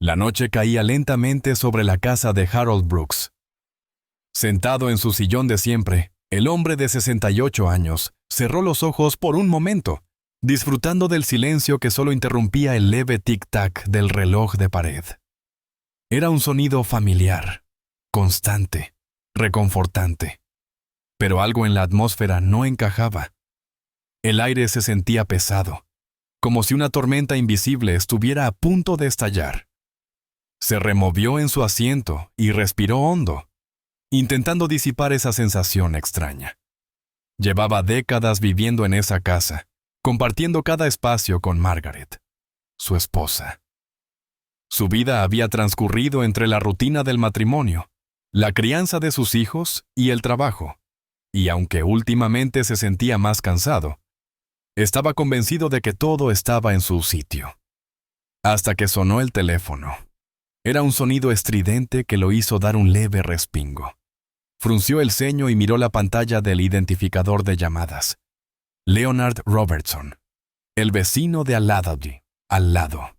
La noche caía lentamente sobre la casa de Harold Brooks. Sentado en su sillón de siempre, el hombre de 68 años cerró los ojos por un momento, disfrutando del silencio que solo interrumpía el leve tic-tac del reloj de pared. Era un sonido familiar, constante, reconfortante. Pero algo en la atmósfera no encajaba. El aire se sentía pesado, como si una tormenta invisible estuviera a punto de estallar. Se removió en su asiento y respiró hondo, intentando disipar esa sensación extraña. Llevaba décadas viviendo en esa casa, compartiendo cada espacio con Margaret, su esposa. Su vida había transcurrido entre la rutina del matrimonio, la crianza de sus hijos y el trabajo, y aunque últimamente se sentía más cansado, estaba convencido de que todo estaba en su sitio. Hasta que sonó el teléfono. Era un sonido estridente que lo hizo dar un leve respingo. Frunció el ceño y miró la pantalla del identificador de llamadas. Leonard Robertson, el vecino de Alladley, al lado.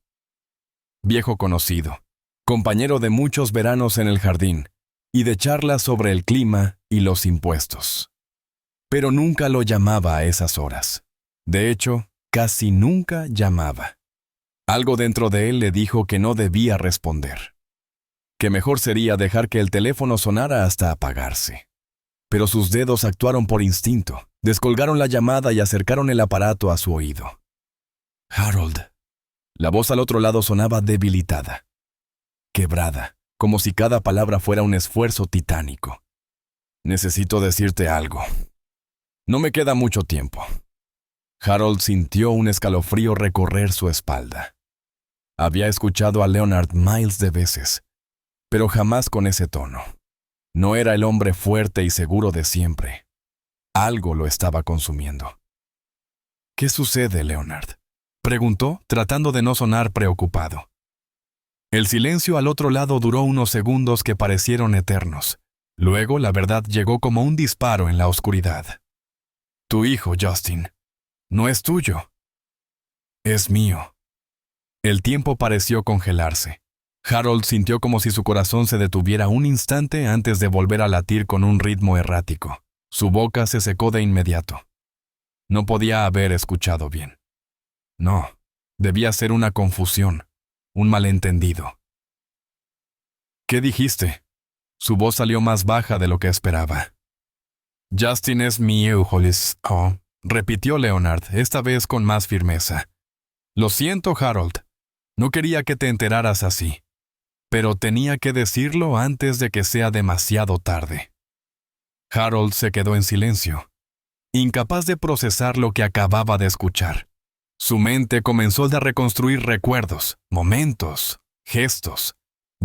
Viejo conocido, compañero de muchos veranos en el jardín y de charlas sobre el clima y los impuestos. Pero nunca lo llamaba a esas horas. De hecho, casi nunca llamaba. Algo dentro de él le dijo que no debía responder. Que mejor sería dejar que el teléfono sonara hasta apagarse. Pero sus dedos actuaron por instinto, descolgaron la llamada y acercaron el aparato a su oído. Harold. La voz al otro lado sonaba debilitada, quebrada, como si cada palabra fuera un esfuerzo titánico. Necesito decirte algo. No me queda mucho tiempo. Harold sintió un escalofrío recorrer su espalda. Había escuchado a Leonard miles de veces, pero jamás con ese tono. No era el hombre fuerte y seguro de siempre. Algo lo estaba consumiendo. ¿Qué sucede, Leonard?, preguntó, tratando de no sonar preocupado. El silencio al otro lado duró unos segundos que parecieron eternos. Luego la verdad llegó como un disparo en la oscuridad. Tu hijo, Justin, no es tuyo. Es mío. El tiempo pareció congelarse. Harold sintió como si su corazón se detuviera un instante antes de volver a latir con un ritmo errático. Su boca se secó de inmediato. No podía haber escuchado bien. No, debía ser una confusión, un malentendido. ¿Qué dijiste? Su voz salió más baja de lo que esperaba. Justin es mi hijo, repitió Leonard, esta vez con más firmeza. Lo siento, Harold. No quería que te enteraras así. Pero tenía que decirlo antes de que sea demasiado tarde. Harold se quedó en silencio, incapaz de procesar lo que acababa de escuchar. Su mente comenzó a reconstruir recuerdos, momentos, gestos.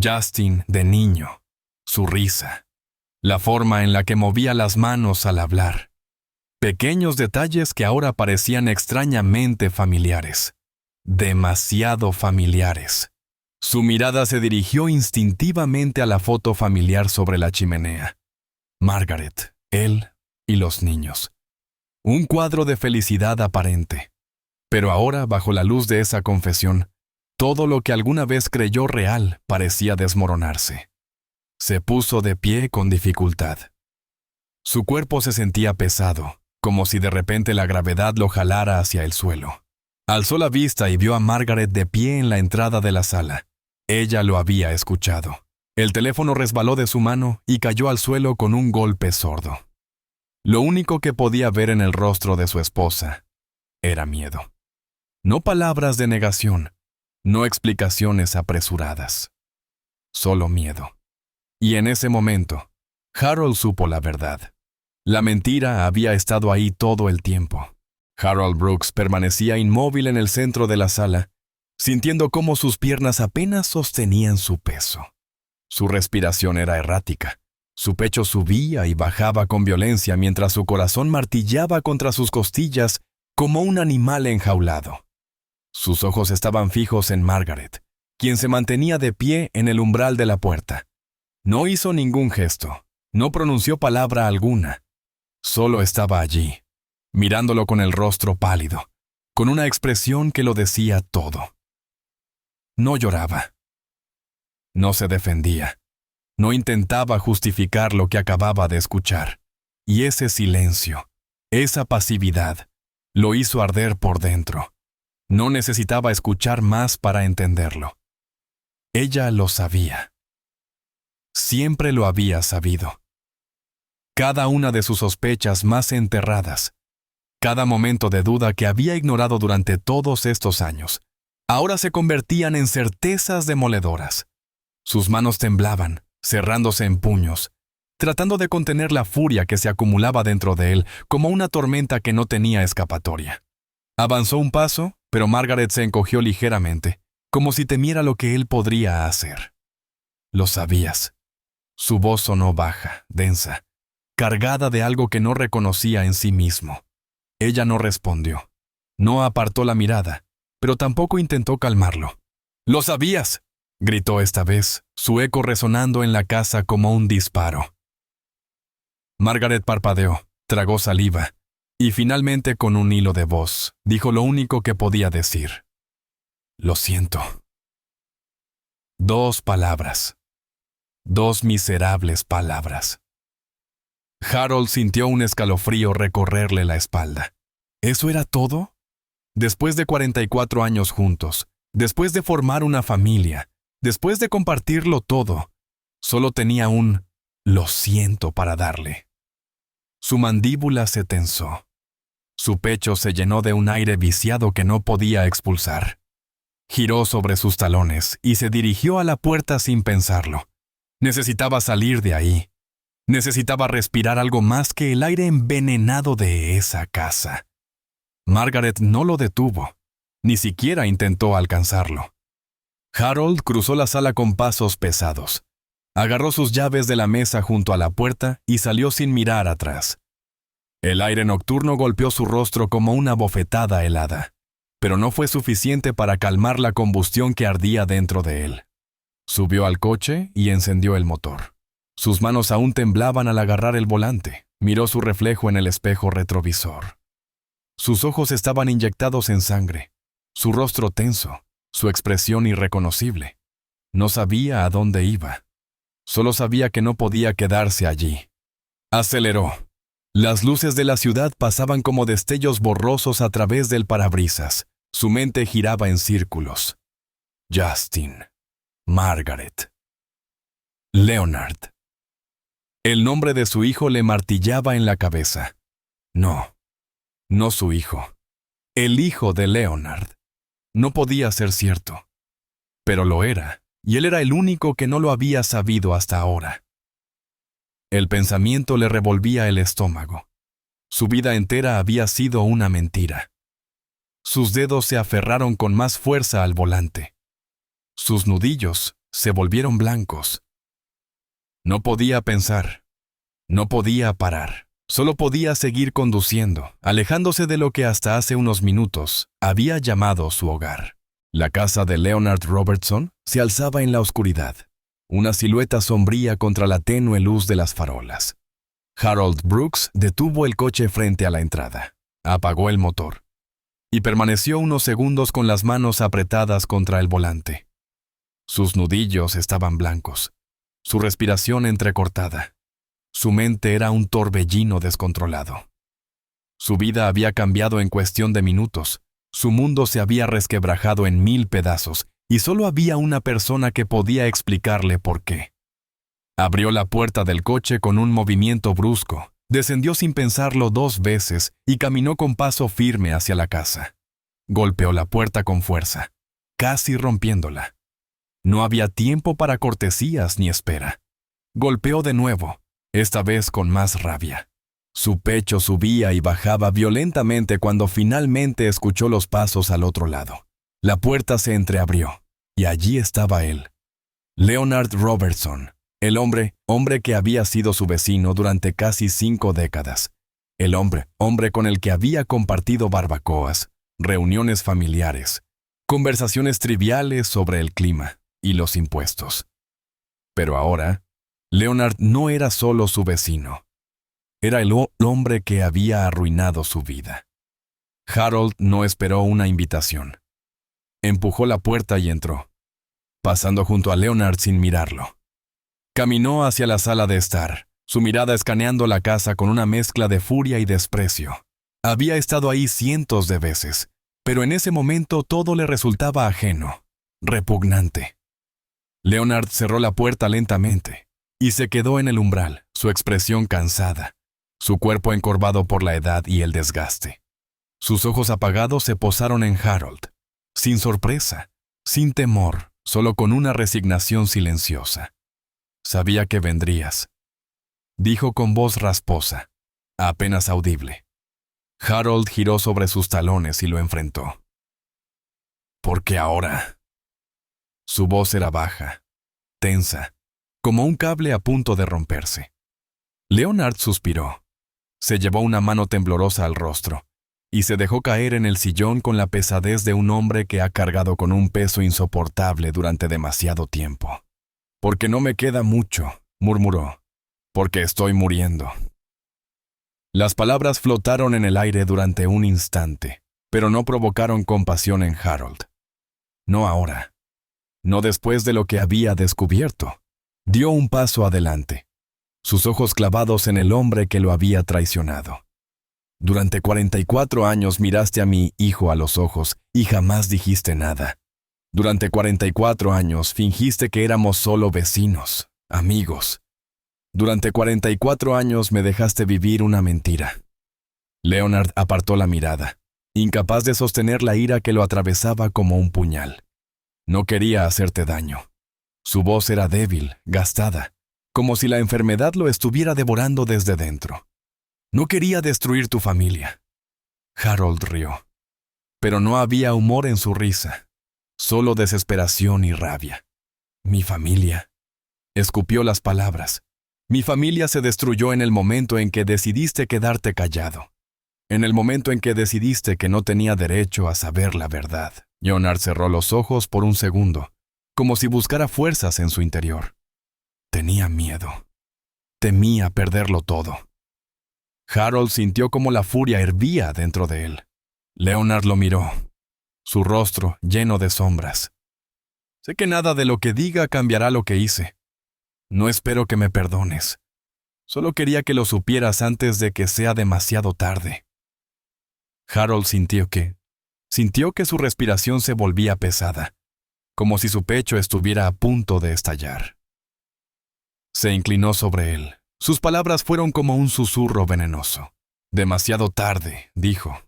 Justin de niño, su risa, la forma en la que movía las manos al hablar. Pequeños detalles que ahora parecían extrañamente familiares. Demasiado familiares. Su mirada se dirigió instintivamente a la foto familiar sobre la chimenea. Margaret, él y los niños. Un cuadro de felicidad aparente. Pero ahora, bajo la luz de esa confesión, todo lo que alguna vez creyó real parecía desmoronarse. Se puso de pie con dificultad. Su cuerpo se sentía pesado, como si de repente la gravedad lo jalara hacia el suelo. Alzó la vista y vio a Margaret de pie en la entrada de la sala. Ella lo había escuchado. El teléfono resbaló de su mano y cayó al suelo con un golpe sordo. Lo único que podía ver en el rostro de su esposa era miedo. No palabras de negación, no explicaciones apresuradas. Solo miedo. Y en ese momento, Harold supo la verdad. La mentira había estado ahí todo el tiempo. Harold Brooks permanecía inmóvil en el centro de la sala, sintiendo cómo sus piernas apenas sostenían su peso. Su respiración era errática. Su pecho subía y bajaba con violencia mientras su corazón martillaba contra sus costillas como un animal enjaulado. Sus ojos estaban fijos en Margaret, quien se mantenía de pie en el umbral de la puerta. No hizo ningún gesto, no pronunció palabra alguna. Solo estaba allí, mirándolo con el rostro pálido, con una expresión que lo decía todo. No lloraba. No se defendía. No intentaba justificar lo que acababa de escuchar. Y ese silencio, esa pasividad, lo hizo arder por dentro. No necesitaba escuchar más para entenderlo. Ella lo sabía. Siempre lo había sabido. Cada una de sus sospechas más enterradas, cada momento de duda que había ignorado durante todos estos años, ahora se convertían en certezas demoledoras. Sus manos temblaban, cerrándose en puños, tratando de contener la furia que se acumulaba dentro de él como una tormenta que no tenía escapatoria. Avanzó un paso, pero Margaret se encogió ligeramente, como si temiera lo que él podría hacer. Lo sabías. Su voz sonó baja, densa, cargada de algo que no reconocía en sí mismo. Ella no respondió. No apartó la mirada, pero tampoco intentó calmarlo. «¡Lo sabías!», gritó esta vez, su eco resonando en la casa como un disparo. Margaret parpadeó, tragó saliva, y finalmente con un hilo de voz, dijo lo único que podía decir. «Lo siento». 2 palabras. 2 miserables palabras. Harold sintió un escalofrío recorrerle la espalda. ¿Eso era todo? Después de 44 años juntos, después de formar una familia, después de compartirlo todo, solo tenía un «lo siento» para darle. Su mandíbula se tensó. Su pecho se llenó de un aire viciado que no podía expulsar. Giró sobre sus talones y se dirigió a la puerta sin pensarlo. Necesitaba salir de ahí. Necesitaba respirar algo más que el aire envenenado de esa casa. Margaret no lo detuvo. Ni siquiera intentó alcanzarlo. Harold cruzó la sala con pasos pesados. Agarró sus llaves de la mesa junto a la puerta y salió sin mirar atrás. El aire nocturno golpeó su rostro como una bofetada helada, pero no fue suficiente para calmar la combustión que ardía dentro de él. Subió al coche y encendió el motor. Sus manos aún temblaban al agarrar el volante. Miró su reflejo en el espejo retrovisor. Sus ojos estaban inyectados en sangre, su rostro tenso, su expresión irreconocible. No sabía a dónde iba. Solo sabía que no podía quedarse allí. Aceleró. Las luces de la ciudad pasaban como destellos borrosos a través del parabrisas. Su mente giraba en círculos. Justin. Margaret. Leonard. El nombre de su hijo le martillaba en la cabeza. No su hijo. El hijo de Leonard. No podía ser cierto. Pero lo era, y él era el único que no lo había sabido hasta ahora. El pensamiento le revolvía el estómago. Su vida entera había sido una mentira. Sus dedos se aferraron con más fuerza al volante. Sus nudillos se volvieron blancos. No podía pensar. No podía parar. Solo podía seguir conduciendo, alejándose de lo que hasta hace unos minutos había llamado su hogar. La casa de Leonard Robertson se alzaba en la oscuridad, una silueta sombría contra la tenue luz de las farolas. Harold Brooks detuvo el coche frente a la entrada, apagó el motor y permaneció unos segundos con las manos apretadas contra el volante. Sus nudillos estaban blancos, su respiración entrecortada. Su mente era un torbellino descontrolado. Su vida había cambiado en cuestión de minutos. Su mundo se había resquebrajado en 1000 pedazos y solo había una persona que podía explicarle por qué. Abrió la puerta del coche con un movimiento brusco, descendió sin pensarlo 2 veces y caminó con paso firme hacia la casa. Golpeó la puerta con fuerza, casi rompiéndola. No había tiempo para cortesías ni espera. Golpeó de nuevo, esta vez con más rabia. Su pecho subía y bajaba violentamente cuando finalmente escuchó los pasos al otro lado. La puerta se entreabrió, y allí estaba él. Leonard Robertson, el hombre que había sido su vecino durante casi 5 décadas. El hombre con el que había compartido barbacoas, reuniones familiares, conversaciones triviales sobre el clima y los impuestos. Pero ahora, Leonard no era solo su vecino. Era el hombre que había arruinado su vida. Harold no esperó una invitación. Empujó la puerta y entró. pasando junto a Leonard sin mirarlo. Caminó hacia la sala de estar, su mirada escaneando la casa con una mezcla de furia y desprecio. Había estado ahí cientos de veces, pero en ese momento todo le resultaba ajeno, repugnante. Leonard cerró la puerta lentamente y se quedó en el umbral, su expresión cansada, su cuerpo encorvado por la edad y el desgaste. Sus ojos apagados se posaron en Harold, sin sorpresa, sin temor, solo con una resignación silenciosa. «Sabía que vendrías», dijo con voz rasposa, apenas audible. Harold giró sobre sus talones y lo enfrentó. «¿Por qué ahora?» Su voz era baja, tensa, como un cable a punto de romperse. Leonard suspiró. Se llevó una mano temblorosa al rostro y se dejó caer en el sillón con la pesadez de un hombre que ha cargado con un peso insoportable durante demasiado tiempo. «Porque no me queda mucho», murmuró. «Porque estoy muriendo». Las palabras flotaron en el aire durante un instante, pero no provocaron compasión en Harold. No ahora. No después de lo que había descubierto. Dio un paso adelante, sus ojos clavados en el hombre que lo había traicionado. «Durante 44 años miraste a mi hijo a los ojos y jamás dijiste nada. Durante 44 años fingiste que éramos solo vecinos, amigos. Durante 44 años me dejaste vivir una mentira». Leonard apartó la mirada, incapaz de sostener la ira que lo atravesaba como un puñal. No quería hacerte daño. Su voz era débil, gastada, como si la enfermedad lo estuviera devorando desde dentro. «No quería destruir tu familia». Harold rió, pero no había humor en su risa, solo desesperación y rabia. «Mi familia». Escupió las palabras. «Mi familia se destruyó en el momento en que decidiste quedarte callado. En el momento en que decidiste que no tenía derecho a saber la verdad». Leonard cerró los ojos por un segundo, como si buscara fuerzas en su interior. Tenía miedo. Temía perderlo todo. Harold sintió como la furia hervía dentro de él. Leonard lo miró, su rostro lleno de sombras. «Sé que nada de lo que diga cambiará lo que hice. No espero que me perdones. Solo quería que lo supieras antes de que sea demasiado tarde». Harold sintió que su respiración se volvía pesada, como si su pecho estuviera a punto de estallar. Se inclinó sobre él. Sus palabras fueron como un susurro venenoso. «Demasiado tarde», dijo,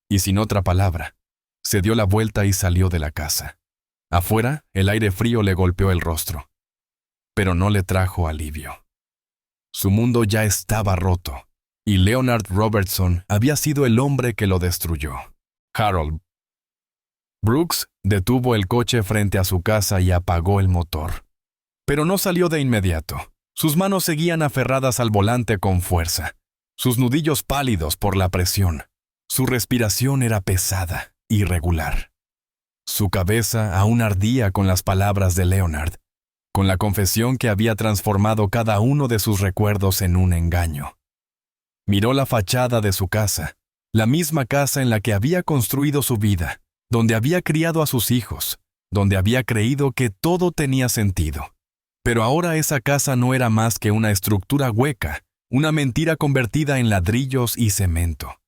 y sin otra palabra, se dio la vuelta y salió de la casa. Afuera, el aire frío le golpeó el rostro, pero no le trajo alivio. Su mundo ya estaba roto, y Leonard Robertson había sido el hombre que lo destruyó. Harold. Brooks detuvo el coche frente a su casa y apagó el motor. Pero no salió de inmediato. Sus manos seguían aferradas al volante con fuerza, sus nudillos pálidos por la presión. Su respiración era pesada, irregular. Su cabeza aún ardía con las palabras de Leonard, con la confesión que había transformado cada uno de sus recuerdos en un engaño. Miró la fachada de su casa, la misma casa en la que había construido su vida, donde había criado a sus hijos, donde había creído que todo tenía sentido. Pero ahora esa casa no era más que una estructura hueca, una mentira convertida en ladrillos y cemento.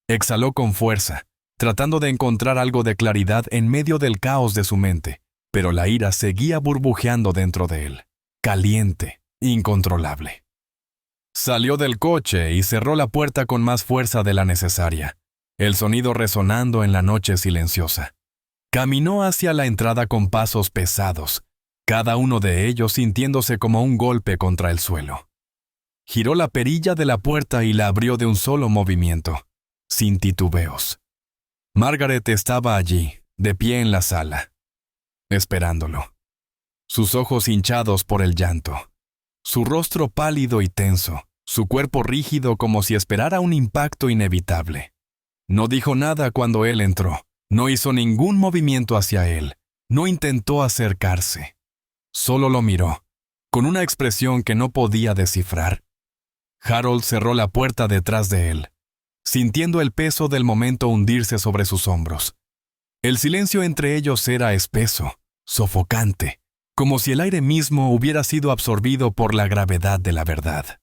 Exhaló con fuerza, tratando de encontrar algo de claridad en medio del caos de su mente, pero la ira seguía burbujeando dentro de él, caliente, incontrolable. Salió del coche y cerró la puerta con más fuerza de la necesaria, el sonido resonando en la noche silenciosa. Caminó hacia la entrada con pasos pesados, cada uno de ellos sintiéndose como un golpe contra el suelo. Giró la perilla de la puerta y la abrió de un solo movimiento, sin titubeos. Margaret estaba allí, de pie en la sala, esperándolo. Sus ojos hinchados por el llanto, su rostro pálido y tenso, su cuerpo rígido como si esperara un impacto inevitable. No dijo nada cuando él entró, no hizo ningún movimiento hacia él, no intentó acercarse. Solo lo miró, con una expresión que no podía descifrar. Harold cerró la puerta detrás de él, sintiendo el peso del momento hundirse sobre sus hombros. El silencio entre ellos era espeso, sofocante, como si el aire mismo hubiera sido absorbido por la gravedad de la verdad.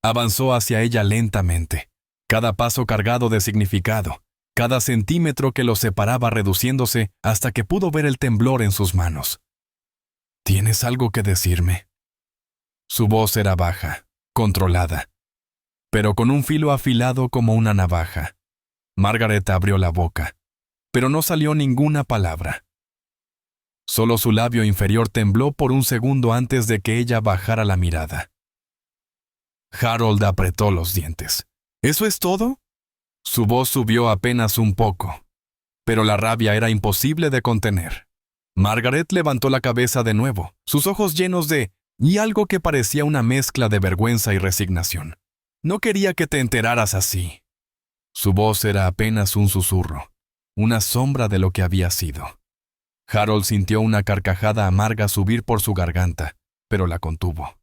Avanzó hacia ella lentamente, cada paso cargado de significado, cada centímetro que lo separaba reduciéndose hasta que pudo ver el temblor en sus manos. «¿Tienes algo que decirme?» Su voz era baja, controlada, pero con un filo afilado como una navaja. Margaret abrió la boca, pero no salió ninguna palabra. Solo su labio inferior tembló por un segundo antes de que ella bajara la mirada. Harold apretó los dientes. ¿Eso es todo? Su voz subió apenas un poco, pero la rabia era imposible de contener. Margaret levantó la cabeza de nuevo, sus ojos llenos de y algo que parecía una mezcla de vergüenza y resignación. «No quería que te enteraras así». Su voz era apenas un susurro, una sombra de lo que había sido. Harold sintió una carcajada amarga subir por su garganta, pero la contuvo.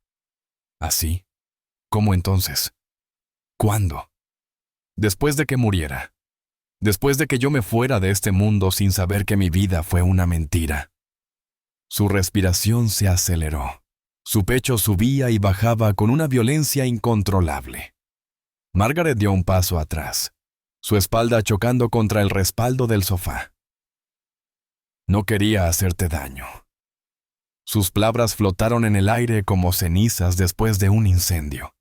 ¿Así? ¿Cómo entonces? ¿Cuándo? Después de que muriera. Después de que yo me fuera de este mundo sin saber que mi vida fue una mentira. Su respiración se aceleró. Su pecho subía y bajaba con una violencia incontrolable. Margaret dio un paso atrás, su espalda chocando contra el respaldo del sofá. «No quería hacerte daño». Sus palabras flotaron en el aire como cenizas después de un incendio.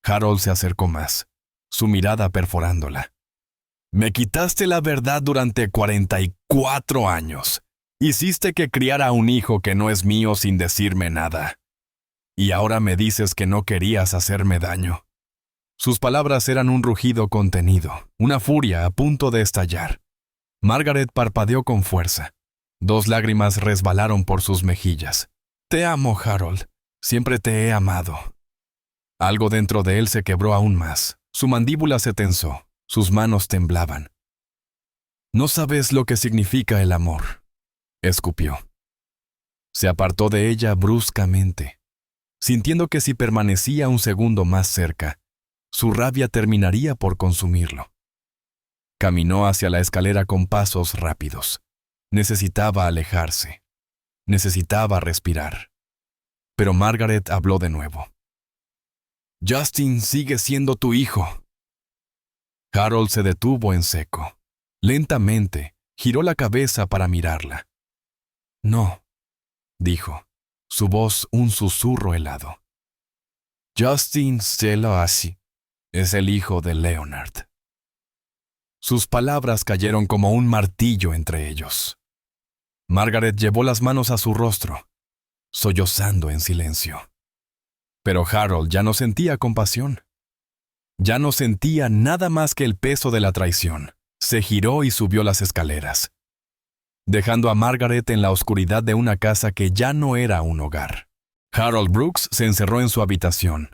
Harold se acercó más, su mirada perforándola. «Me quitaste la verdad durante 44 años. Hiciste que criara a un hijo que no es mío sin decirme nada. Y ahora me dices que no querías hacerme daño». Sus palabras eran un rugido contenido, una furia a punto de estallar. Margaret parpadeó con fuerza. 2 lágrimas resbalaron por sus mejillas. «Te amo, Harold. Siempre te he amado». Algo dentro de él se quebró aún más. Su mandíbula se tensó. Sus manos temblaban. «No sabes lo que significa el amor», escupió. Se apartó de ella bruscamente, sintiendo que si permanecía un segundo más cerca, su rabia terminaría por consumirlo. Caminó hacia la escalera con pasos rápidos. Necesitaba alejarse. Necesitaba respirar. Pero Margaret habló de nuevo. «Justin sigue siendo tu hijo». Harold se detuvo en seco. Lentamente, giró la cabeza para mirarla. «No», dijo, su voz un susurro helado. «Justin Seloasi es el hijo de Leonard». Sus palabras cayeron como un martillo entre ellos. Margaret llevó las manos a su rostro, sollozando en silencio. Pero Harold ya no sentía compasión. Ya no sentía nada más que el peso de la traición. Se giró y subió las escaleras, dejando a Margaret en la oscuridad de una casa que ya no era un hogar. Harold Brooks se encerró en su habitación,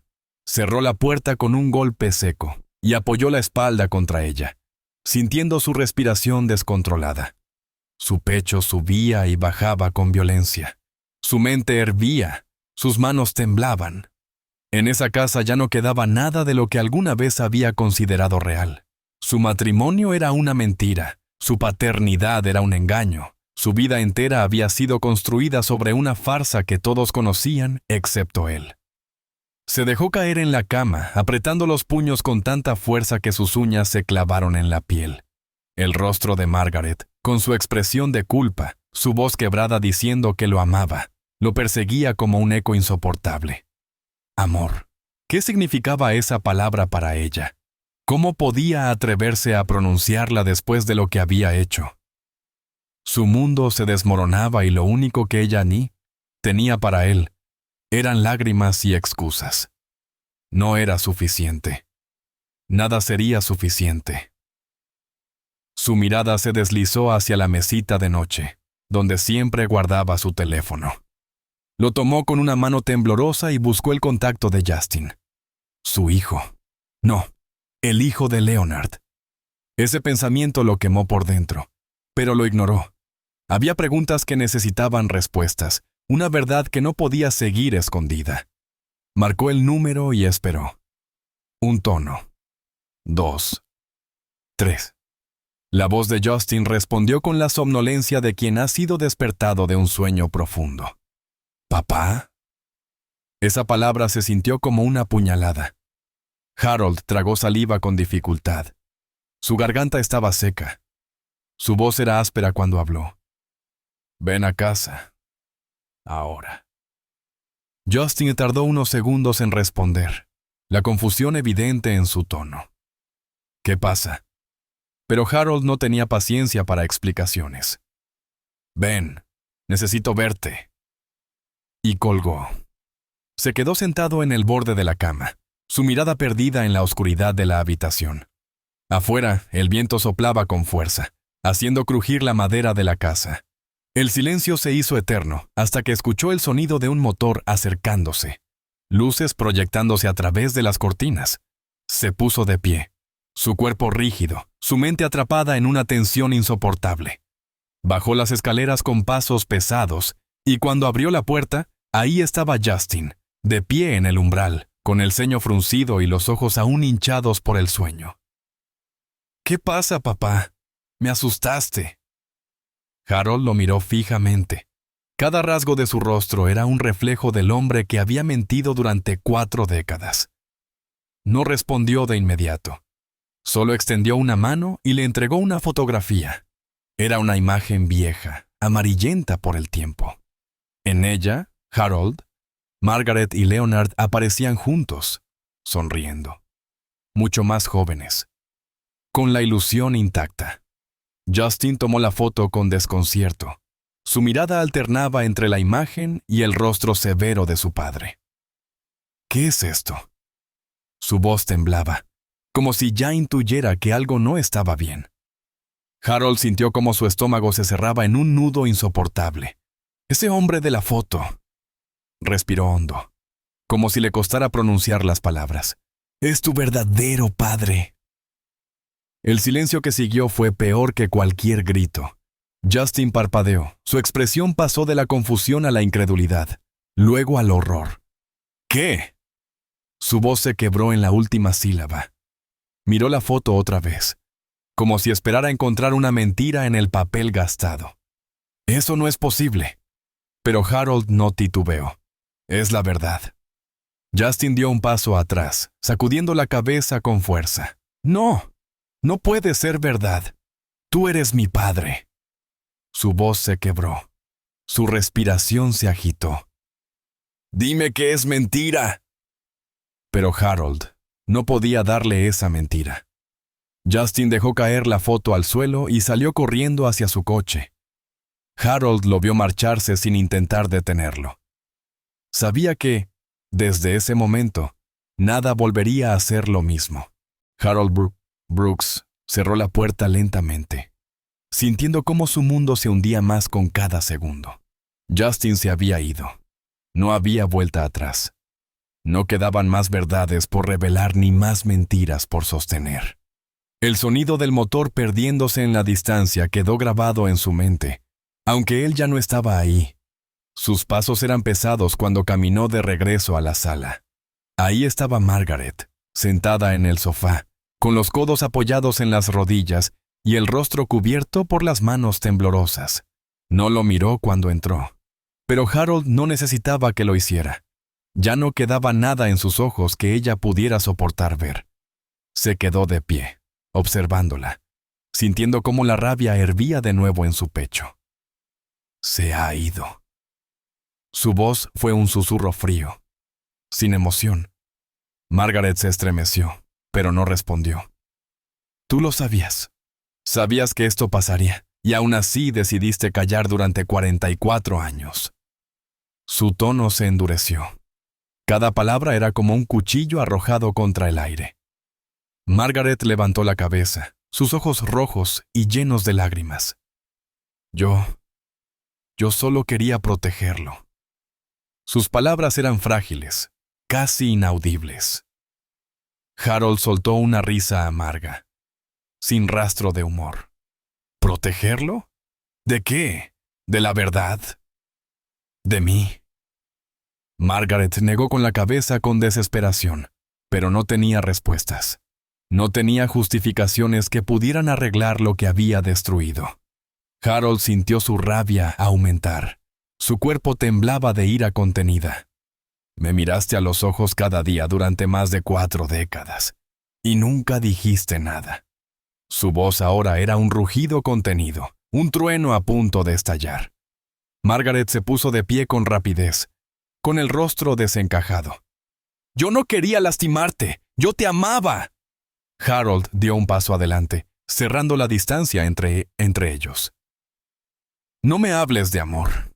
cerró la puerta con un golpe seco y apoyó la espalda contra ella, sintiendo su respiración descontrolada. Su pecho subía y bajaba con violencia. Su mente hervía, sus manos temblaban. En esa casa ya no quedaba nada de lo que alguna vez había considerado real. Su matrimonio era una mentira, su paternidad era un engaño, su vida entera había sido construida sobre una farsa que todos conocían excepto él. Se dejó caer en la cama, apretando los puños con tanta fuerza que sus uñas se clavaron en la piel. El rostro de Margaret, con su expresión de culpa, su voz quebrada diciendo que lo amaba, lo perseguía como un eco insoportable. Amor. ¿Qué significaba esa palabra para ella? ¿Cómo podía atreverse a pronunciarla después de lo que había hecho? Su mundo se desmoronaba y lo único que ella tenía para él eran lágrimas y excusas. No era suficiente. Nada sería suficiente. Su mirada se deslizó hacia la mesita de noche, donde siempre guardaba su teléfono. Lo tomó con una mano temblorosa y buscó el contacto de Justin. Su hijo. No, el hijo de Leonard. Ese pensamiento lo quemó por dentro, pero lo ignoró. Había preguntas que necesitaban respuestas, una verdad que no podía seguir escondida. Marcó el número y esperó. Un tono. 2. 3. La voz de Justin respondió con la somnolencia de quien ha sido despertado de un sueño profundo. ¿Papá? Esa palabra se sintió como una puñalada. Harold tragó saliva con dificultad. Su garganta estaba seca. Su voz era áspera cuando habló. Ven a casa. Ahora. Justin tardó unos segundos en responder, la confusión evidente en su tono. ¿Qué pasa? Pero Harold no tenía paciencia para explicaciones. Ven, necesito verte. Y colgó. Se quedó sentado en el borde de la cama, su mirada perdida en la oscuridad de la habitación. Afuera, el viento soplaba con fuerza, haciendo crujir la madera de la casa. El silencio se hizo eterno hasta que escuchó el sonido de un motor acercándose, luces proyectándose a través de las cortinas. Se puso de pie, su cuerpo rígido, su mente atrapada en una tensión insoportable. Bajó las escaleras con pasos pesados y cuando abrió la puerta, ahí estaba Justin, de pie en el umbral, con el ceño fruncido y los ojos aún hinchados por el sueño. ¿Qué pasa, papá? Me asustaste. Harold lo miró fijamente. Cada rasgo de su rostro era un reflejo del hombre que había mentido durante 4 décadas. No respondió de inmediato. Solo extendió una mano y le entregó una fotografía. Era una imagen vieja, amarillenta por el tiempo. En ella, Harold, Margaret y Leonard aparecían juntos, sonriendo. Mucho más jóvenes, con la ilusión intacta. Justin tomó la foto con desconcierto. Su mirada alternaba entre la imagen y el rostro severo de su padre. ¿Qué es esto? Su voz temblaba, como si ya intuyera que algo no estaba bien. Harold sintió como su estómago se cerraba en un nudo insoportable. Ese hombre de la foto. Respiró hondo, como si le costara pronunciar las palabras. Es tu verdadero padre. El silencio que siguió fue peor que cualquier grito. Justin parpadeó. Su expresión pasó de la confusión a la incredulidad, luego al horror. ¿Qué? Su voz se quebró en la última sílaba. Miró la foto otra vez, como si esperara encontrar una mentira en el papel gastado. Eso no es posible. Pero Harold no titubeó. Es la verdad. Justin dio un paso atrás, sacudiendo la cabeza con fuerza. No. No puede ser verdad. Tú eres mi padre. Su voz se quebró. Su respiración se agitó. Dime que es mentira. Pero Harold no podía darle esa mentira. Justin dejó caer la foto al suelo y salió corriendo hacia su coche. Harold lo vio marcharse sin intentar detenerlo. Sabía que, desde ese momento, nada volvería a ser lo mismo. Harold Brooks cerró la puerta lentamente, sintiendo cómo su mundo se hundía más con cada segundo. Justin se había ido. No había vuelta atrás. No quedaban más verdades por revelar ni más mentiras por sostener. El sonido del motor perdiéndose en la distancia quedó grabado en su mente, aunque él ya no estaba ahí. Sus pasos eran pesados cuando caminó de regreso a la sala. Ahí estaba Margaret, sentada en el sofá, con los codos apoyados en las rodillas y el rostro cubierto por las manos temblorosas. No lo miró cuando entró, pero Harold no necesitaba que lo hiciera. Ya no quedaba nada en sus ojos que ella pudiera soportar ver. Se quedó de pie, observándola, sintiendo cómo la rabia hervía de nuevo en su pecho. Se ha ido. Su voz fue un susurro frío, sin emoción. Margaret se estremeció, pero no respondió. Tú lo sabías. Sabías que esto pasaría, y aún así decidiste callar durante 44 años. Su tono se endureció. Cada palabra era como un cuchillo arrojado contra el aire. Margaret levantó la cabeza, sus ojos rojos y llenos de lágrimas. Yo solo quería protegerlo. Sus palabras eran frágiles, casi inaudibles. Harold soltó una risa amarga, sin rastro de humor. ¿Protegerlo? ¿De qué? ¿De la verdad? ¿De mí? Margaret negó con la cabeza con desesperación, pero no tenía respuestas. No tenía justificaciones que pudieran arreglar lo que había destruido. Harold sintió su rabia aumentar. Su cuerpo temblaba de ira contenida. Me miraste a los ojos cada día durante más de 4 décadas, y nunca dijiste nada. Su voz ahora era un rugido contenido, un trueno a punto de estallar. Margaret se puso de pie con rapidez, con el rostro desencajado. «Yo no quería lastimarte, yo te amaba». Harold dio un paso adelante, cerrando la distancia entre ellos. «No me hables de amor.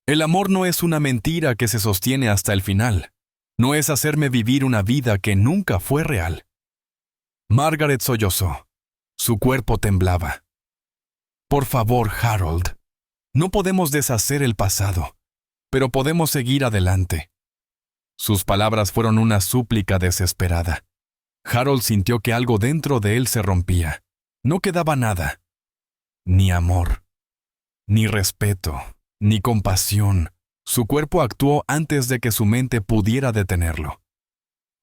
El amor no es una mentira que se sostiene hasta el final. No es hacerme vivir una vida que nunca fue real». Margaret sollozó. Su cuerpo temblaba. «Por favor, Harold. No podemos deshacer el pasado, pero podemos seguir adelante». Sus palabras fueron una súplica desesperada. Harold sintió que algo dentro de él se rompía. No quedaba nada. Ni amor, ni respeto, ni compasión. Su cuerpo actuó antes de que su mente pudiera detenerlo.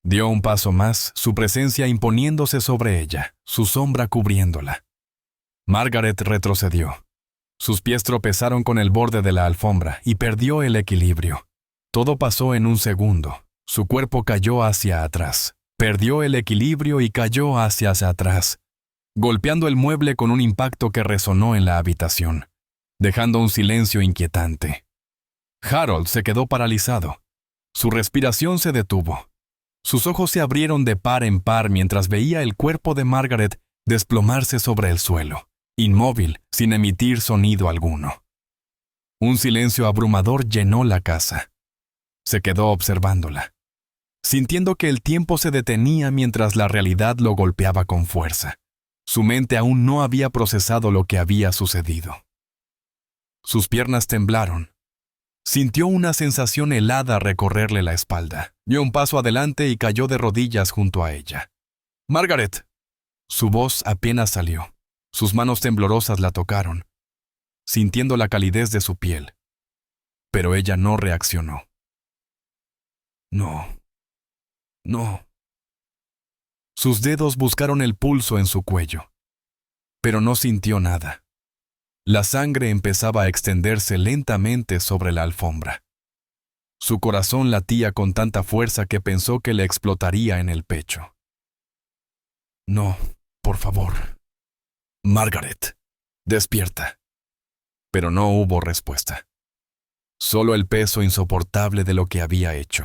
Dio un paso más, su presencia imponiéndose sobre ella, su sombra cubriéndola. Margaret retrocedió. Sus pies tropezaron con el borde de la alfombra y perdió el equilibrio. Todo pasó en un segundo. Su cuerpo cayó hacia atrás. Perdió el equilibrio y cayó hacia atrás, golpeando el mueble con un impacto que resonó en la habitación, dejando un silencio inquietante. Harold se quedó paralizado. Su respiración se detuvo. Sus ojos se abrieron de par en par mientras veía el cuerpo de Margaret desplomarse sobre el suelo, inmóvil, sin emitir sonido alguno. Un silencio abrumador llenó la casa. Se quedó observándola, sintiendo que el tiempo se detenía mientras la realidad lo golpeaba con fuerza. Su mente aún no había procesado lo que había sucedido. Sus piernas temblaron. Sintió una sensación helada recorrerle la espalda. Dio un paso adelante y cayó de rodillas junto a ella. «Margaret». Su voz apenas salió. Sus manos temblorosas la tocaron, sintiendo la calidez de su piel. Pero ella no reaccionó. «No. No». Sus dedos buscaron el pulso en su cuello, pero no sintió nada. La sangre empezaba a extenderse lentamente sobre la alfombra. Su corazón latía con tanta fuerza que pensó que le explotaría en el pecho. «No, por favor. Margaret, despierta». Pero no hubo respuesta. Solo el peso insoportable de lo que había hecho.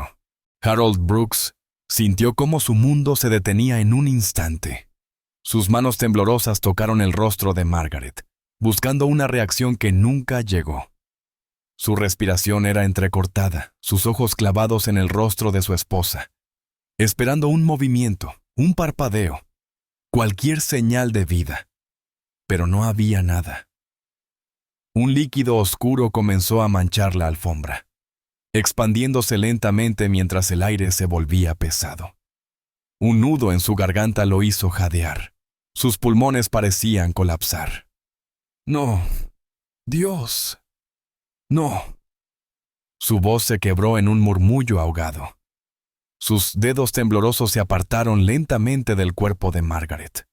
Harold Brooks sintió cómo su mundo se detenía en un instante. Sus manos temblorosas tocaron el rostro de Margaret, buscando una reacción que nunca llegó. Su respiración era entrecortada, sus ojos clavados en el rostro de su esposa, esperando un movimiento, un parpadeo, cualquier señal de vida. Pero no había nada. Un líquido oscuro comenzó a manchar la alfombra, expandiéndose lentamente mientras el aire se volvía pesado. Un nudo en su garganta lo hizo jadear. Sus pulmones parecían colapsar. «No, Dios, no». Su voz se quebró en un murmullo ahogado. Sus dedos temblorosos se apartaron lentamente del cuerpo de Margaret.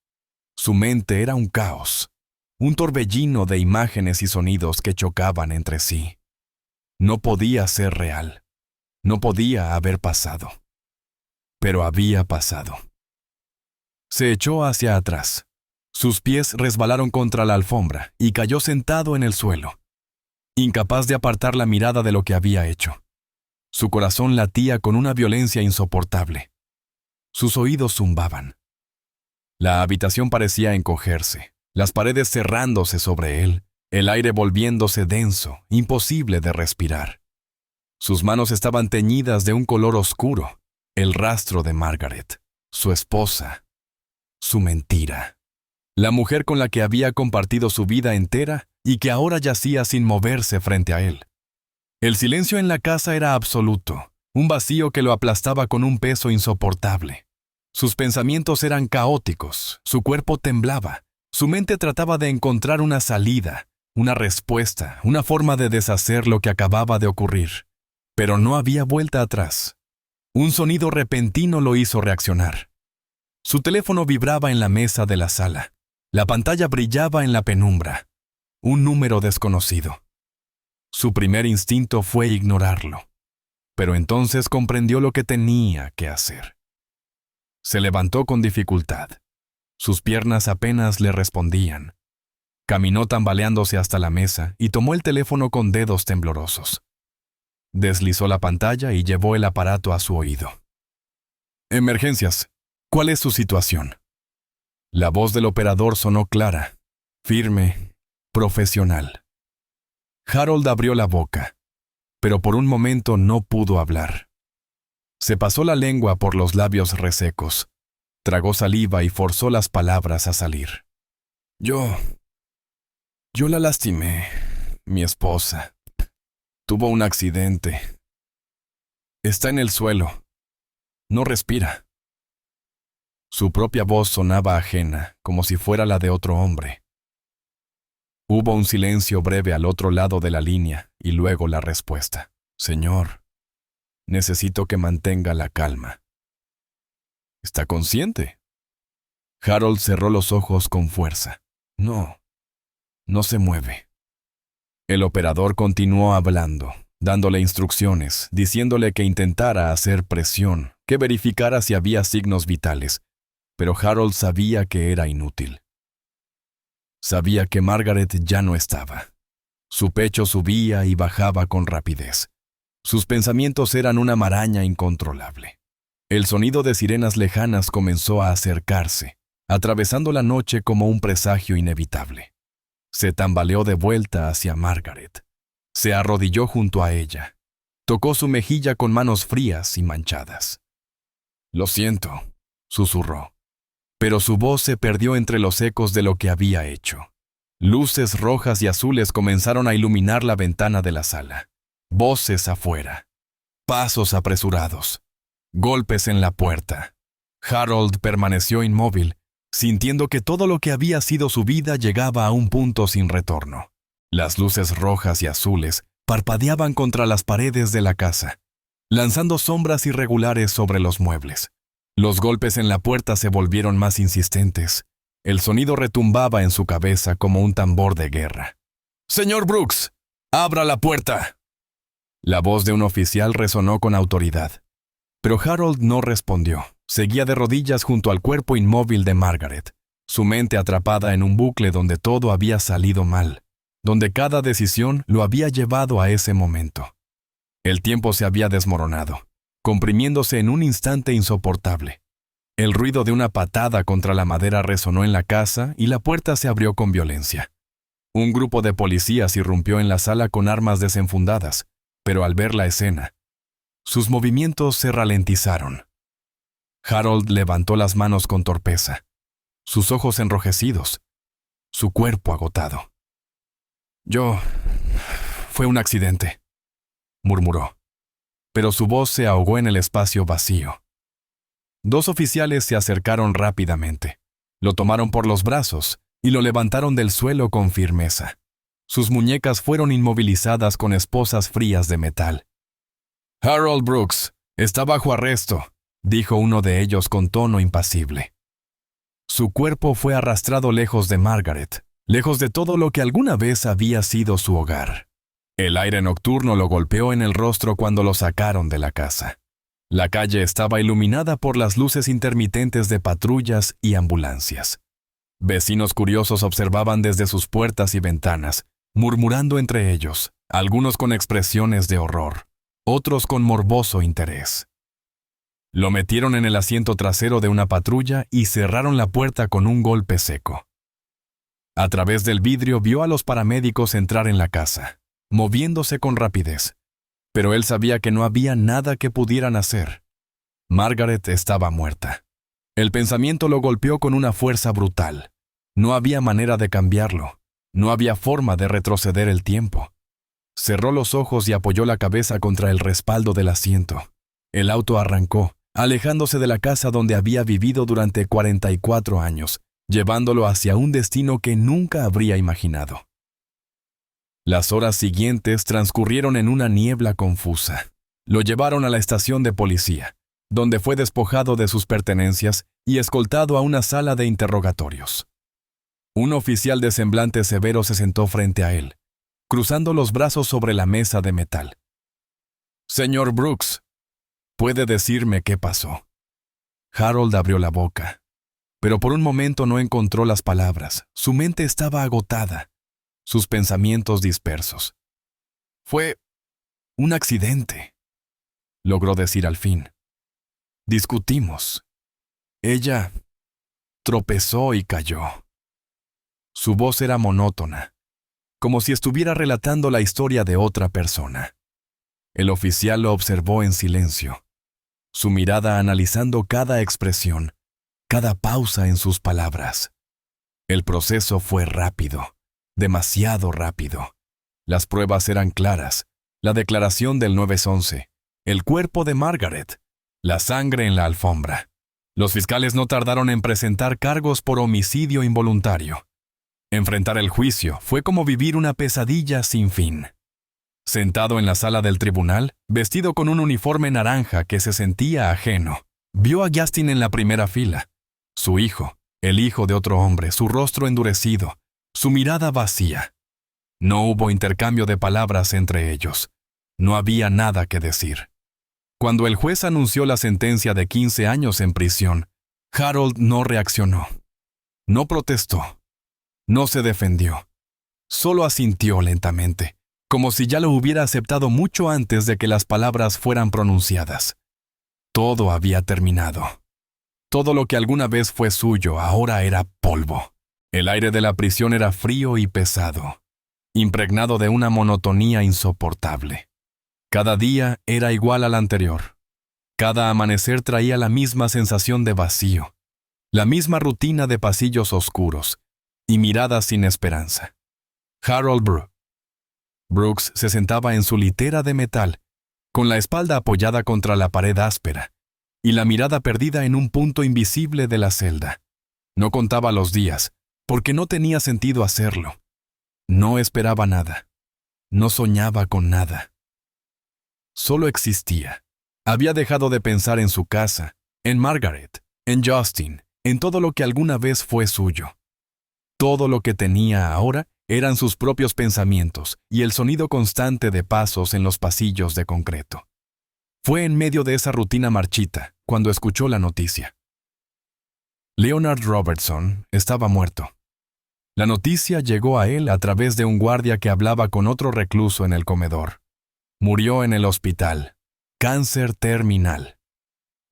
Su mente era un caos, un torbellino de imágenes y sonidos que chocaban entre sí. No podía ser real. No podía haber pasado. Pero había pasado. Se echó hacia atrás. Sus pies resbalaron contra la alfombra y cayó sentado en el suelo, incapaz de apartar la mirada de lo que había hecho. Su corazón latía con una violencia insoportable. Sus oídos zumbaban. La habitación parecía encogerse, las paredes cerrándose sobre él, el aire volviéndose denso, imposible de respirar. Sus manos estaban teñidas de un color oscuro, el rastro de Margaret, su esposa, su mentira. La mujer con la que había compartido su vida entera y que ahora yacía sin moverse frente a él. El silencio en la casa era absoluto, un vacío que lo aplastaba con un peso insoportable. Sus pensamientos eran caóticos, su cuerpo temblaba, su mente trataba de encontrar una salida, una respuesta, una forma de deshacer lo que acababa de ocurrir. Pero no había vuelta atrás. Un sonido repentino lo hizo reaccionar. Su teléfono vibraba en la mesa de la sala. La pantalla brillaba en la penumbra. Un número desconocido. Su primer instinto fue ignorarlo, pero entonces comprendió lo que tenía que hacer. Se levantó con dificultad. Sus piernas apenas le respondían. Caminó tambaleándose hasta la mesa y tomó el teléfono con dedos temblorosos. Deslizó la pantalla y llevó el aparato a su oído. «Emergencias. ¿Cuál es su situación?». La voz del operador sonó clara, firme, profesional. Harold abrió la boca, pero por un momento no pudo hablar. Se pasó la lengua por los labios resecos, tragó saliva y forzó las palabras a salir. Yo la lastimé, mi esposa. Tuvo un accidente. Está en el suelo. No respira. Su propia voz sonaba ajena, como si fuera la de otro hombre. Hubo un silencio breve al otro lado de la línea y luego la respuesta. «Señor, necesito que mantenga la calma». «¿Está consciente?». Harold cerró los ojos con fuerza. No se mueve. El operador continuó hablando, dándole instrucciones, diciéndole que intentara hacer presión, que verificara si había signos vitales, pero Harold sabía que era inútil. Sabía que Margaret ya no estaba. Su pecho subía y bajaba con rapidez. Sus pensamientos eran una maraña incontrolable. El sonido de sirenas lejanas comenzó a acercarse, atravesando la noche como un presagio inevitable. Se tambaleó de vuelta hacia Margaret. Se arrodilló junto a ella. Tocó su mejilla con manos frías y manchadas. «Lo siento», susurró. Pero su voz se perdió entre los ecos de lo que había hecho. Luces rojas y azules comenzaron a iluminar la ventana de la sala. Voces afuera. Pasos apresurados. Golpes en la puerta. Harold permaneció inmóvil, sintiendo que todo lo que había sido su vida llegaba a un punto sin retorno. Las luces rojas y azules parpadeaban contra las paredes de la casa, lanzando sombras irregulares sobre los muebles. Los golpes en la puerta se volvieron más insistentes. El sonido retumbaba en su cabeza como un tambor de guerra. «Señor Brooks, abra la puerta». La voz de un oficial resonó con autoridad. Pero Harold no respondió. Seguía de rodillas junto al cuerpo inmóvil de Margaret, su mente atrapada en un bucle donde todo había salido mal, donde cada decisión lo había llevado a ese momento. El tiempo se había desmoronado, comprimiéndose en un instante insoportable. El ruido de una patada contra la madera resonó en la casa y la puerta se abrió con violencia. Un grupo de policías irrumpió en la sala con armas desenfundadas, pero al ver la escena, sus movimientos se ralentizaron. Harold levantó las manos con torpeza, sus ojos enrojecidos, su cuerpo agotado. Fue un accidente», murmuró, pero su voz se ahogó en el espacio vacío. Dos oficiales se acercaron rápidamente, lo tomaron por los brazos y lo levantaron del suelo con firmeza. Sus muñecas fueron inmovilizadas con esposas frías de metal. «Harold Brooks está bajo arresto», dijo uno de ellos con tono impasible. Su cuerpo fue arrastrado lejos de Margaret, lejos de todo lo que alguna vez había sido su hogar. El aire nocturno lo golpeó en el rostro cuando lo sacaron de la casa. La calle estaba iluminada por las luces intermitentes de patrullas y ambulancias. Vecinos curiosos observaban desde sus puertas y ventanas, murmurando entre ellos, algunos con expresiones de horror, otros con morboso interés. Lo metieron en el asiento trasero de una patrulla y cerraron la puerta con un golpe seco. A través del vidrio vio a los paramédicos entrar en la casa, moviéndose con rapidez, pero él sabía que no había nada que pudieran hacer. Margaret estaba muerta. El pensamiento lo golpeó con una fuerza brutal. No había manera de cambiarlo. No había forma de retroceder el tiempo. Cerró los ojos y apoyó la cabeza contra el respaldo del asiento. El auto arrancó, alejándose de la casa donde había vivido durante 44 años, llevándolo hacia un destino que nunca habría imaginado. Las horas siguientes transcurrieron en una niebla confusa. Lo llevaron a la estación de policía, donde fue despojado de sus pertenencias y escoltado a una sala de interrogatorios. Un oficial de semblante severo se sentó frente a él, cruzando los brazos sobre la mesa de metal. «Señor Brooks, ¿puede decirme qué pasó?» Harold abrió la boca, pero por un momento no encontró las palabras. Su mente estaba agotada, sus pensamientos dispersos. «Fue un accidente», logró decir al fin. «Discutimos. Ella tropezó y cayó». Su voz era monótona, como si estuviera relatando la historia de otra persona. El oficial lo observó en silencio, su mirada analizando cada expresión, cada pausa en sus palabras. El proceso fue rápido, demasiado rápido. Las pruebas eran claras, la declaración del 911, el cuerpo de Margaret, la sangre en la alfombra. Los fiscales no tardaron en presentar cargos por homicidio involuntario. Enfrentar el juicio fue como vivir una pesadilla sin fin. Sentado en la sala del tribunal, vestido con un uniforme naranja que se sentía ajeno, vio a Justin en la primera fila. Su hijo, el hijo de otro hombre, su rostro endurecido, su mirada vacía. No hubo intercambio de palabras entre ellos. No había nada que decir. Cuando el juez anunció la sentencia de 15 años en prisión, Harold no reaccionó. No protestó. No se defendió. Solo asintió lentamente, como si ya lo hubiera aceptado mucho antes de que las palabras fueran pronunciadas. Todo había terminado. Todo lo que alguna vez fue suyo ahora era polvo. El aire de la prisión era frío y pesado, impregnado de una monotonía insoportable. Cada día era igual al anterior. Cada amanecer traía la misma sensación de vacío, la misma rutina de pasillos oscuros y miradas sin esperanza. Harold Brooks se sentaba en su litera de metal, con la espalda apoyada contra la pared áspera y la mirada perdida en un punto invisible de la celda. No contaba los días, porque no tenía sentido hacerlo. No esperaba nada. No soñaba con nada. Solo existía. Había dejado de pensar en su casa, en Margaret, en Justin, en todo lo que alguna vez fue suyo. Todo lo que tenía ahora eran sus propios pensamientos y el sonido constante de pasos en los pasillos de concreto. Fue en medio de esa rutina marchita cuando escuchó la noticia. Leonard Robertson estaba muerto. La noticia llegó a él a través de un guardia que hablaba con otro recluso en el comedor. Murió en el hospital. Cáncer terminal.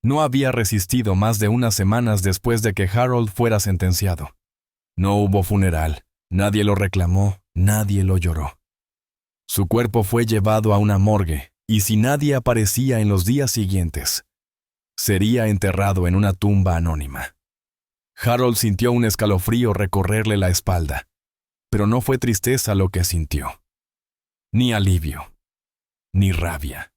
No había resistido más de unas semanas después de que Harold fuera sentenciado. No hubo funeral. Nadie lo reclamó, nadie lo lloró. Su cuerpo fue llevado a una morgue, y si nadie aparecía en los días siguientes, sería enterrado en una tumba anónima. Harold sintió un escalofrío recorrerle la espalda, pero no fue tristeza lo que sintió. Ni alivio, ni rabia.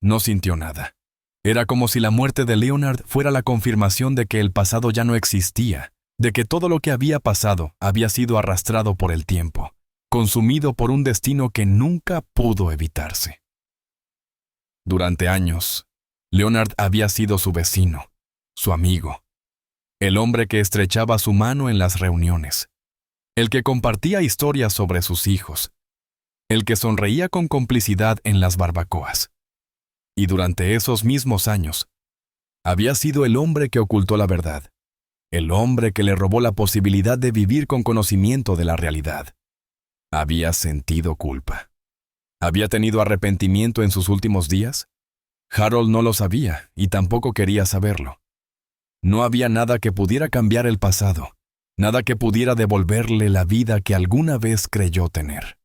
No sintió nada. Era como si la muerte de Leonard fuera la confirmación de que el pasado ya no existía, de que todo lo que había pasado había sido arrastrado por el tiempo, consumido por un destino que nunca pudo evitarse. Durante años, Leonard había sido su vecino, su amigo, el hombre que estrechaba su mano en las reuniones, el que compartía historias sobre sus hijos, el que sonreía con complicidad en las barbacoas. Y durante esos mismos años, había sido el hombre que ocultó la verdad, el hombre que le robó la posibilidad de vivir con conocimiento de la realidad. Había sentido culpa. ¿Había tenido arrepentimiento en sus últimos días? Harold no lo sabía y tampoco quería saberlo. No había nada que pudiera cambiar el pasado, nada que pudiera devolverle la vida que alguna vez creyó tener.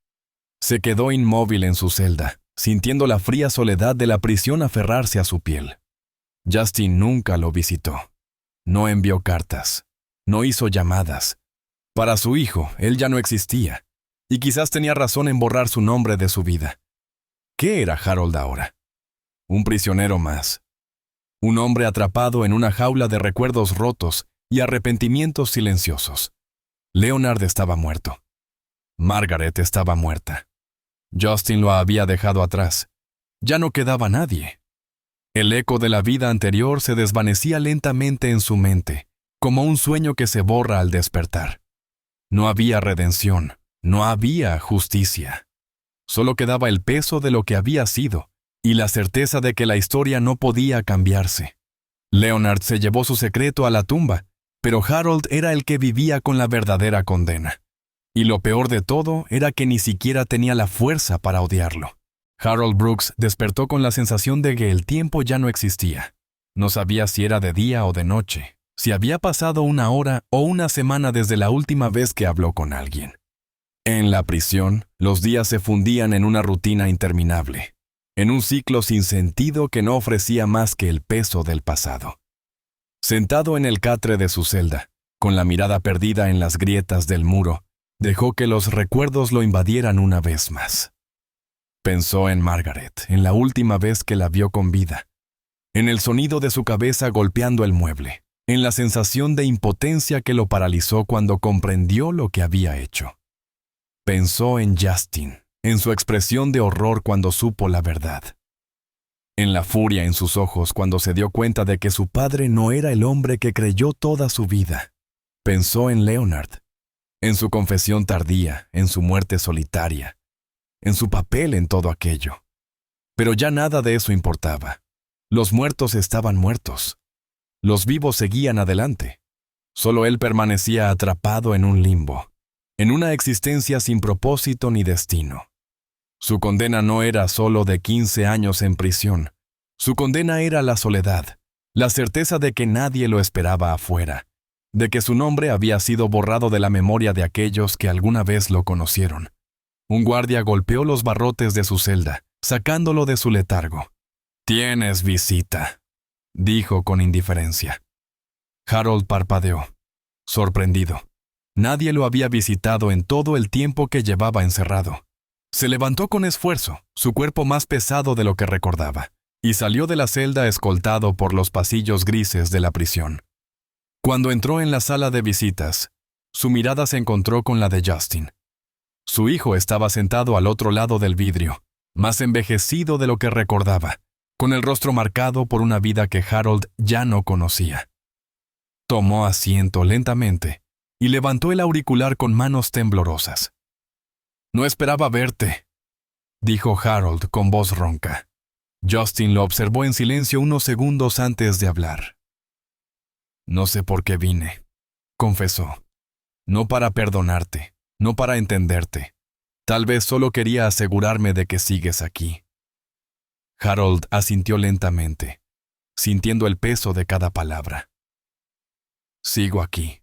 Se quedó inmóvil en su celda, sintiendo la fría soledad de la prisión aferrarse a su piel. Justin nunca lo visitó. No envió cartas. No hizo llamadas. Para su hijo, él ya no existía, y quizás tenía razón en borrar su nombre de su vida. ¿Qué era Harold ahora? Un prisionero más. Un hombre atrapado en una jaula de recuerdos rotos y arrepentimientos silenciosos. Leonard estaba muerto. Margaret estaba muerta. Justin lo había dejado atrás. Ya no quedaba nadie. El eco de la vida anterior se desvanecía lentamente en su mente, como un sueño que se borra al despertar. No había redención, no había justicia. Solo quedaba el peso de lo que había sido y la certeza de que la historia no podía cambiarse. Leonard se llevó su secreto a la tumba, pero Harold era el que vivía con la verdadera condena. Y lo peor de todo era que ni siquiera tenía la fuerza para odiarlo. Harold Brooks despertó con la sensación de que el tiempo ya no existía. No sabía si era de día o de noche, si había pasado una hora o una semana desde la última vez que habló con alguien. En la prisión, los días se fundían en una rutina interminable, en un ciclo sin sentido que no ofrecía más que el peso del pasado. Sentado en el catre de su celda, con la mirada perdida en las grietas del muro, dejó que los recuerdos lo invadieran una vez más. Pensó en Margaret, en la última vez que la vio con vida, en el sonido de su cabeza golpeando el mueble, en la sensación de impotencia que lo paralizó cuando comprendió lo que había hecho. Pensó en Justin, en su expresión de horror cuando supo la verdad, en la furia en sus ojos cuando se dio cuenta de que su padre no era el hombre que creyó toda su vida. Pensó en Leonard, en su confesión tardía, en su muerte solitaria, en su papel en todo aquello. Pero ya nada de eso importaba. Los muertos estaban muertos. Los vivos seguían adelante. Solo él permanecía atrapado en un limbo, en una existencia sin propósito ni destino. Su condena no era solo de 15 años en prisión. Su condena era la soledad, la certeza de que nadie lo esperaba afuera, de que su nombre había sido borrado de la memoria de aquellos que alguna vez lo conocieron. Un guardia golpeó los barrotes de su celda, sacándolo de su letargo. «Tienes visita», dijo con indiferencia. Harold parpadeó, sorprendido. Nadie lo había visitado en todo el tiempo que llevaba encerrado. Se levantó con esfuerzo, su cuerpo más pesado de lo que recordaba, y salió de la celda escoltado por los pasillos grises de la prisión. Cuando entró en la sala de visitas, su mirada se encontró con la de Justin. Su hijo estaba sentado al otro lado del vidrio, más envejecido de lo que recordaba, con el rostro marcado por una vida que Harold ya no conocía. Tomó asiento lentamente y levantó el auricular con manos temblorosas. «No esperaba verte», dijo Harold con voz ronca. Justin lo observó en silencio unos segundos antes de hablar. «No sé por qué vine», confesó. «No para perdonarte, no para entenderte. Tal vez solo quería asegurarme de que sigues aquí». Harold asintió lentamente, sintiendo el peso de cada palabra. «Sigo aquí»,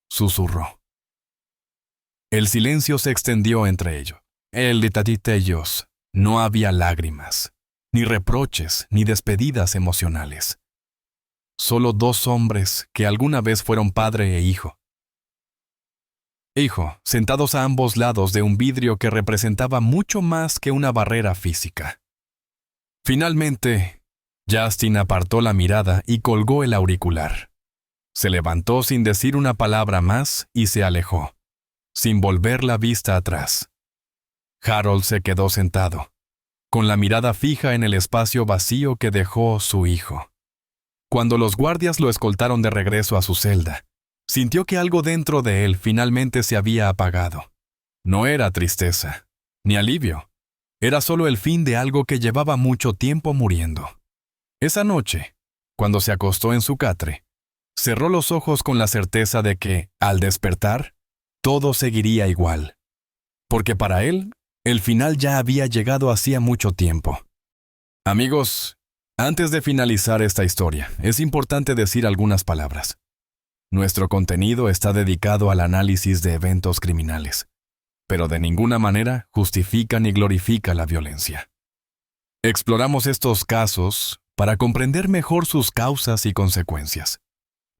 susurró. El silencio se extendió entre ellos. Ellos. No había lágrimas, ni reproches, ni despedidas emocionales. Solo dos hombres que alguna vez fueron padre e hijo. Hijo, sentados a ambos lados de un vidrio que representaba mucho más que una barrera física. Finalmente, Justin apartó la mirada y colgó el auricular. Se levantó sin decir una palabra más y se alejó, sin volver la vista atrás. Harold se quedó sentado, con la mirada fija en el espacio vacío que dejó su hijo. Cuando los guardias lo escoltaron de regreso a su celda, sintió que algo dentro de él finalmente se había apagado. No era tristeza, ni alivio. Era solo el fin de algo que llevaba mucho tiempo muriendo. Esa noche, cuando se acostó en su catre, cerró los ojos con la certeza de que, al despertar, todo seguiría igual. Porque para él, el final ya había llegado hacía mucho tiempo. Amigos, antes de finalizar esta historia, es importante decir algunas palabras. Nuestro contenido está dedicado al análisis de eventos criminales, pero de ninguna manera justifica ni glorifica la violencia. Exploramos estos casos para comprender mejor sus causas y consecuencias.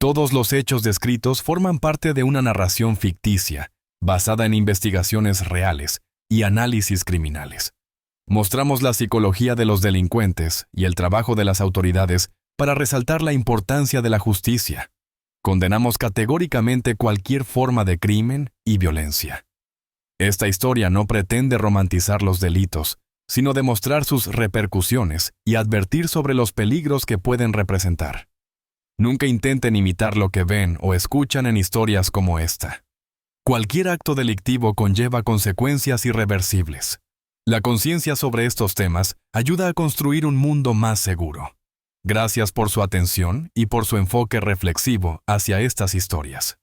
Todos los hechos descritos forman parte de una narración ficticia, basada en investigaciones reales y análisis criminales. Mostramos la psicología de los delincuentes y el trabajo de las autoridades para resaltar la importancia de la justicia. Condenamos categóricamente cualquier forma de crimen y violencia. Esta historia no pretende romantizar los delitos, sino demostrar sus repercusiones y advertir sobre los peligros que pueden representar. Nunca intenten imitar lo que ven o escuchan en historias como esta. Cualquier acto delictivo conlleva consecuencias irreversibles. La conciencia sobre estos temas ayuda a construir un mundo más seguro. Gracias por su atención y por su enfoque reflexivo hacia estas historias.